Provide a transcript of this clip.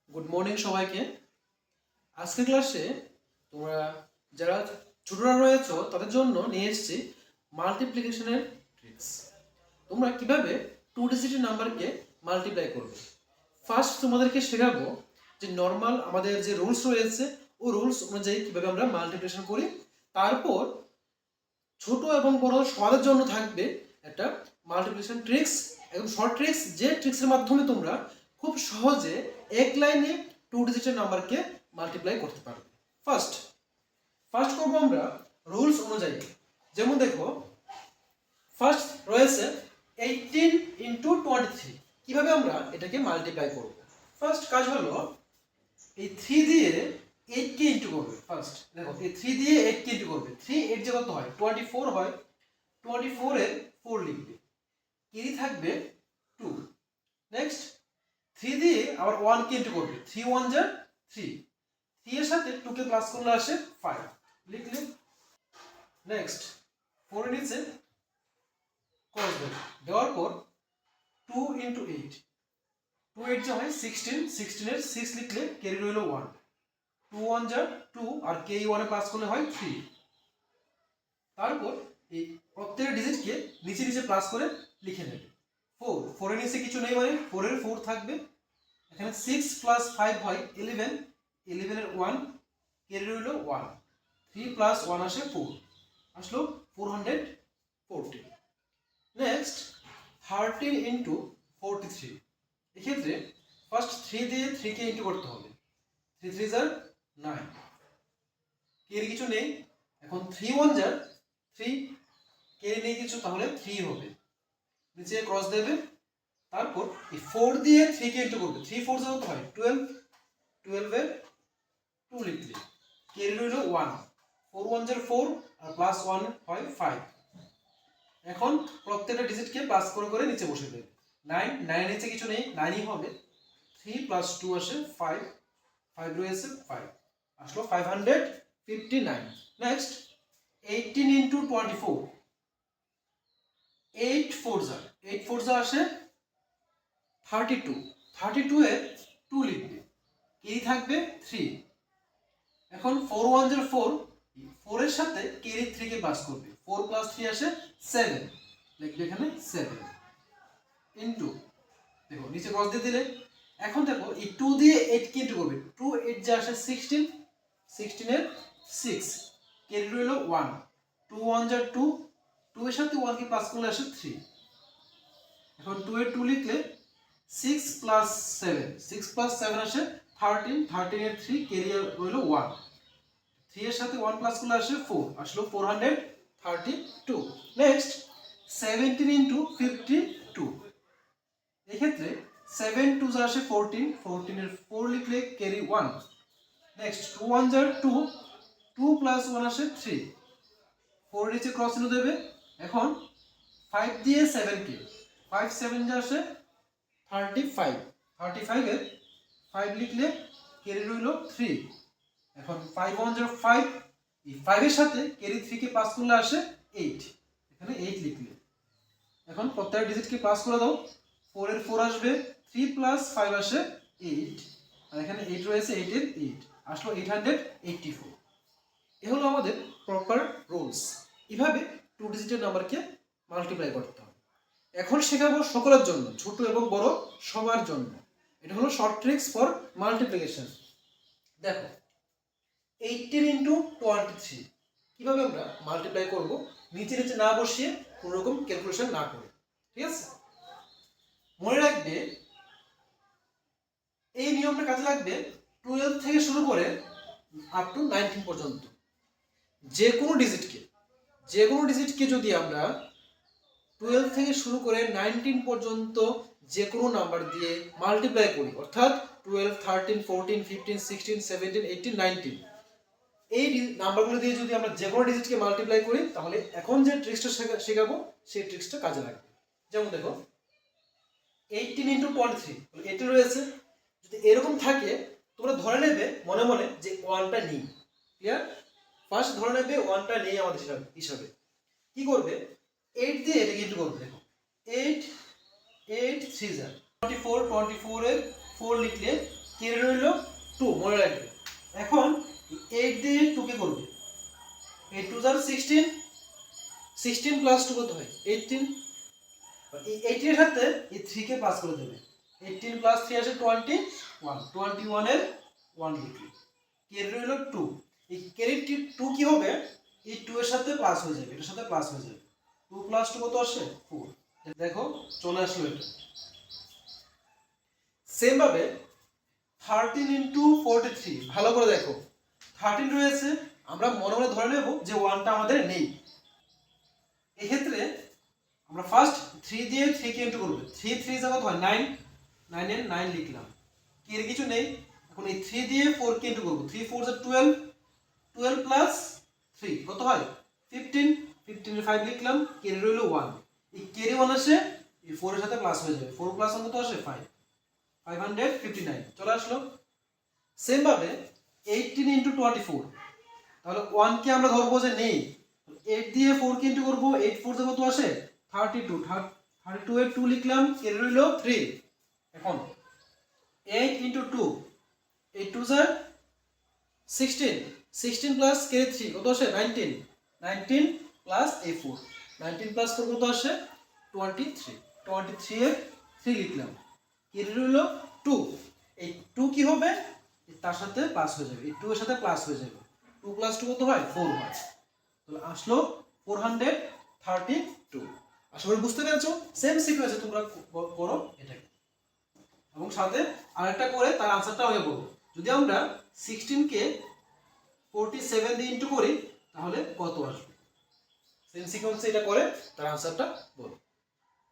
Good morning সবাইকে। আজকের ক্লাসে তোমরা যারা ছোটরা রয়েছো তাদের জন্য নিয়ে এসেছি মাল্টিপ্লিকেশনের ট্রিক্স। তোমরা কিভাবে 2 ডিজিটের নাম্বারকে মাল্টিপ্লাই করবে। ফার্স্ট তোমাদেরকে শেখাবো যে নর্মাল আমাদের যে রুলস রয়েছে ও রুলস অনুযায়ী কিভাবে আমরা মাল্টিপ্লিকেশন করি। তারপর ছোট এবং বড় সবার জন্য থাকবে একটা মাল্টিপ্লিকেশন ট্রিক্স, একদম শর্ট ট্রিক্স, যে ট্রিক্সের মাধ্যমে তোমরা খুব সহজে এক লাইনে 2 ডিজিটের নাম্বারকে মাল্টিপ্লাই করতে পারবে। ফার্স্ট করবো আমরা রুলস অনুযায়ী। যেমন দেখো, ফার্স্ট রয়েছে 18 ইন্টু 23। কিভাবে আমরা এটাকে মাল্টিপ্লাই করব? ফার্স্ট কাজ হলো এই 3 দিয়ে 8 কে ইন্টু করবে। ফার্স্ট দেখো, এই 3 দিয়ে 8 কে ইন্টু করবে। 3 8 যে কত হয়? 24 হয়। 24 এর 4 লিখবে, কেরি থাকবে 2। নেক্সট 3 দিয়ে আবার 1 কে ইন্টু করবে। 3 1 যা 3। 3 এর সাথে 2 কে প্লাস করলে আসে 5, লিখলে। নেক্সট 4 এর নিচে ক্রস দেওয়ার পর 2 ইন্টু 8। 2 8 যা হয় 16। 16 এর 6 লিখলে ক্যারি রইল 1। 2 1 যা 2 আর কে 1 এ প্লাস করলে হয় 3। তারপর এই প্রত্যেকটা ডিজিটকে নিচে নিচে প্লাস করে লিখে নেবে। 4 এর নিচে কিছু নেই মানে 4 এর 4 থাকবে। এখানে 6 প্লাস 5 হয় 11। 11 এর 1 ক্যারি রইল 1। 3 প্লাস 1 আসে 4, আসলো 440। Next 13 into 43। এক্ষেত্রে ফার্স্ট 3 দিয়ে 3 কে ইন্টু করতে হবে। 3 3 যার 9, কেরি কিছু নেই। এখন 3 1 যার 3, কেরি নেই কিছু, তাহলে 3 হবে। নিচে ক্রস দেবে। তারপর এই 4 দিয়ে 3 কে ইন্টু করবে। 3 4 যা হয় 12। 12 এর 2 লিখলে কেরি রইল 1। 4 1 যার 4 আর প্লাস 1 হয় 5। এখন প্রত্যেকটা ডিজিটকে প্লাস করে করে নিচে বসে দেবে। 9 9 নিচে কিছু নেই, 9ই হবে। 3 প্লাস 2 আসে 5। 5 রয়েছে 5, আসলো 559। Next 18 into 24। 8 4 যা আসে 32। 32 এর 2 লিখবে, কেরি থাকবে 3। এখন 4 1 যার 4। 4 এর সাথে কেরি 3 কে প্লাস করবে। 4 প্লাস 3 আসে 7, লিখবে এখানে 7 ইন্টু, দেখো নিচে ক্রস দিয়ে দিলে। এখন দেখো এই 2 দিয়ে 8 কে ইন্টু করবে। 2 8 যা আসে 16। 16 এর 6, কেরি রইল 1। 2 1 যা 2। 2 এর সাথে 1 কে প্লাস করলে আসে 3। এখন 2 এর 2 লিখলে 6 প্লাস 7। 6 প্লাস 7 আসে 13। 13 এর 3, কেরি রইল 1। 3 এর সাথে 1 প্লাস করলে আসে 4, আসলো 432। Next 17 into 52। এক্ষেত্রে 7 2 যা আসে 14। 14 এর 4 লিখলে ক্যারি 1। নেক্সট 2 1 যা 2। 2 প্লাস 1 আসে 3। 4 নিচে ক্রস চিহ্ন দেবে। এখন 5 দিয়ে 7 কে 5 7 যা আসে 35। 35 এর 5 লিখলে ক্যারি রইল 3। এখন 5 1 যা 5। এই 5 এর সাথে ক্যারি 3 কে প্লাস করলে আসে 8, এখানে 8 লিখলে। এখন প্রত্যেকটা ডিজিটকে প্লাস করে দাও। 4 এর 4 আসবে। 3 প্লাস 5 আসে 8, আর এখানে 8 রয়েছে। 8 এর 8 আসলো 884। এ হলো আমাদের প্রপার রুলস। এভাবে 2 ডিজিটের নাম্বারকে মাল্টিপ্লাই করতে হবে। এখন শেখাবো সকলের জন্য, ছোট এবং বড় সবার জন্য। এটা হলো শর্ট ট্রিক্স ফর মাল্টিপ্লিকেশন। দেখো 18 ইন্টু 23 কিভাবে আমরা মাল্টিপ্লাই করব, নিচে নিচে না বসিয়ে কোনো রকম ক্যালকুলেশন না করে। ঠিক আছে, মনে রাখবে এই নিয়মটা কাজে লাগবে 12 থেকে শুরু করে আপ টু 19 পর্যন্ত। যে কোনো ডিজিটকে যদি আমরা 12 থেকে শুরু করে 19 পর্যন্ত যে কোনো নাম্বার দিয়ে মাল্টিপ্লাই করি, অর্থাৎ 12 13 14 15 16 17 18 19, এই নাম্বারগুলো দিয়ে যদি আমরা যে কোনো ডিজিটকে মাল্টিপ্লাই করি, তাহলে এখন যে ট্রিক্সটা শেখাবো সেই ট্রিক্সটা কাজে লাগবে। যেমন দেখো 18 ইন্টু 23, 18 রয়েছে। যদি এরকম থাকে তোমরা ধরে নেবে মনে মনে যে 1টা নেই। ক্লিয়ার? ফার্স্ট ধরে নেবে 1টা নেই আমাদের হিসাবে। কি করবে? 8 দিয়ে এটাকে ইন্টু করবে। দেখো 8 8 3 যা 24। 24 এর 4 লিখলে কি রইল 2, মনে রাখবে। এখন 8 দিয়ে 2 কে করবে, 8 2 যার 16, 16 প্লাস 2 কত হয় 18, এই 18 এর সাথে এই 3 কে প্লাস করে দেবে, 18 প্লাস 3 আসে 21, 21 এর 1 লিখবে, ক্যারি রইল 2, এই ক্যারি 2 কি হবে, এই 2 এর সাথে প্লাস হয়ে যাবে, এর সাথে প্লাস হয়ে যাবে, 2 প্লাস 2 কত আসে 4, দেখো চলে আসলো এটা। সেম ভাবে 13 ইনটু 43, ভালো করে দেখো 13 রয়েছে, আমরা মনে মনে ধরে নেব যে 1টা আমাদের নেই। এই ক্ষেত্রে আমরা ফার্স্ট 3 দিয়ে 3 কে ইনটু করব, 3 3 যা কত হয় 9, 9 এর 9 লিখলাম, কি এর কিছু নেই। এখন এই 3 দিয়ে 4 কে ইনটু করব, 3 4 যা 12, 12 প্লাস 3 কত হয় 15, 15 এর 5 লিখলাম, ক্যারি রইল 1, এই ক্যারি 1 আসে এই 4 এর সাথে প্লাস হয়ে যাবে, 4 প্লাস 1 কত আসে 5, 559 চলে আসলো। সেম ভাবে 18 ইনটু 24, তাহলে 1 কে আমরা ধরবো যে নেই, 8 দিয়ে 4 কে ইনটু করব, 8 4 যা কত আসে 32, 32 এর 2 লিখলাম, ক্যারি রইল 3। এখন 8 ইনটু 2, 8 2 যা 16, 16 প্লাস ক্যারি 3 কত আসে 19, 19 প্লাস এই 4, 19 প্লাস 4 কত আসে 23, 23 এর 3 লিখলাম, ক্যারি রইল 2, এই 2 কি হবে তার সাথে প্লাস হয়ে যাবে, এই 2 এর সাথে প্লাস হয়ে যাবে, 2 প্লাস 2 কত হয় 4 হয়, তাহলে আসলো 432। আশা করি বুঝতে পেরেছো, সেম সিকোয়েন্সে তোমরা করো এটাকে, এবং সাথে আরেকটা করে তার আনসারটা হয়ে বলবো। যদি আমরা 16 কে 47 দিয়ে ইনটু করি তাহলে কত আসবে, সেম সিকোয়েন্সে এটা করে তার আনসারটা বলবো।